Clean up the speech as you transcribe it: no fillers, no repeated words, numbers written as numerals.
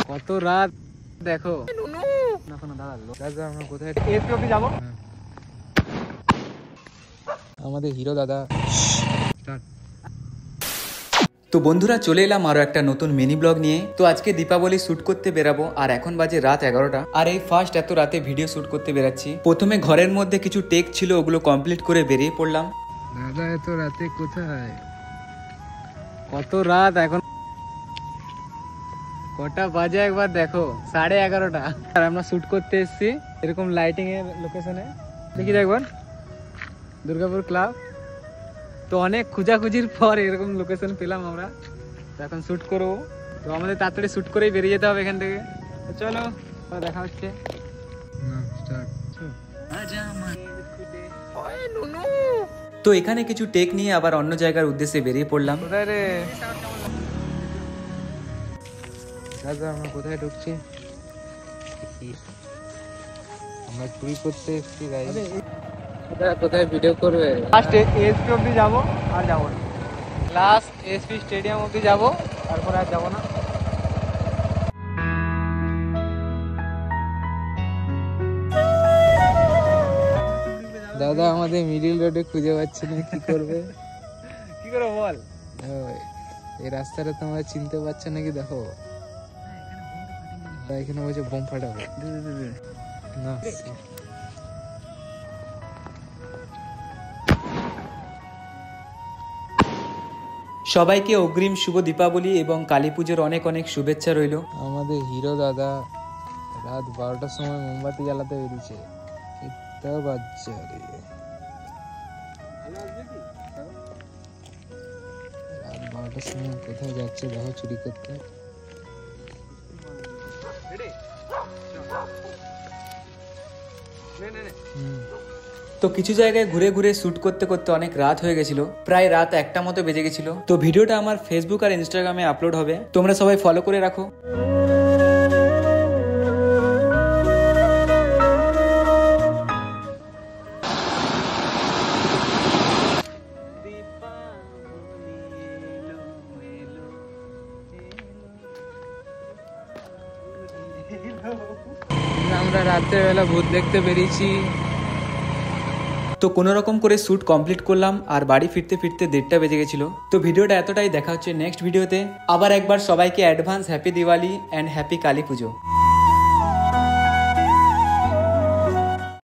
কত রাত দেখো। আমরা কোথায় যাবো? আমাদের হিরো দাদা। তো বন্ধুরা চলে এলাম আরো একটা নতুন মিনি ব্লগ নিয়ে। তো আজকে দীপাবলি শুট করতে বেরাবো, আর এখন বাজে রাত 11টা। আর এই ফার্স্ট এত রাতে ভিডিও শুট করতে বেরাচ্ছি। প্রথমে ঘরের মধ্যে কিছু টেক ছিল, ওগুলো কমপ্লিট করে বেরিয়ে পড়লাম। দাদা এত রাতে কোথায়? কত রাত এখন, কটা বাজে একবার দেখো, 11:30। আর আমরা শুট করতে এসেছি এরকম লাইটিং এর লোকেশনে। দেখি একবার দুর্গাপুর ক্লাব। তো অনেক খোঁজাখুঁজির পর এরকম লোকেশন পেলাম আমরা। তো এখন শুট করবো। তো আমাদের তাড়াতাড়ি শুট করেই বেরিয়ে যেতে হবে এখান থেকে। তো চলো দেখা হচ্ছে। তো এখানে কিছু টেক নিয়ে আবার অন্য জায়গার উদ্দেশ্যে বেরিয়ে পড়লাম। কোথায় রে দাদা? আমরা কোথায় ঢুকছি? আমরা চুরি করতে এসেছি গাইস। কোথায় ভিডিও করবে? ফার্স্ট এসপি অব্দি যাবো, আর যাবো না। লাস্ট এসপি স্টেডিয়াম অব্দি যাবো, তারপরে আর যাবো না। দাদা আমাদের মিডিল রোডে খুঁজে পাচ্ছি না, কি করবে? কি করবো বল? এই রাস্তাটা তোমরা চিনতে পারছো নাকি? দেখো এখানে বলছে বোম ফাটাবো না। সবাইকে অগ্রিম শুভ দীপাবলি এবং কালী পুজোর অনেক অনেক শুভেচ্ছা রইল। আমাদের হিরো দাদা রাত 12টার সময় মোমবাতি জ্বালাতে বেরিয়েছে। বাচ্চা রে, রাত 12টার সময় কোথায় যাচ্ছে দেখো চুরি করতে। তো কিছু জায়গায় ঘুরে ঘুরে শুট করতে করতে অনেক রাত হয়ে গেছিল, প্রায় রাত 1টা মতো বেজে গেছিল। তো ভিডিওটা আমার ফেসবুক আর ইনস্টাগ্রামে আপলোড হবে, তোমরা সবাই ফলো করে রাখো। আমরা রাত্রেবেলা ভূত দেখতে বেরিয়েছি। তো কোনো রকম করে শ্যুট কমপ্লিট করলাম, আর বাড়ি ফিরতে ফিরতে 1:30 বেজে গেছিল। তো ভিডিওটা এতটাই, দেখা হচ্ছে নেক্সট ভিডিওতে। আবার একবার সবাইকে advance happy Diwali and happy Kali Puja.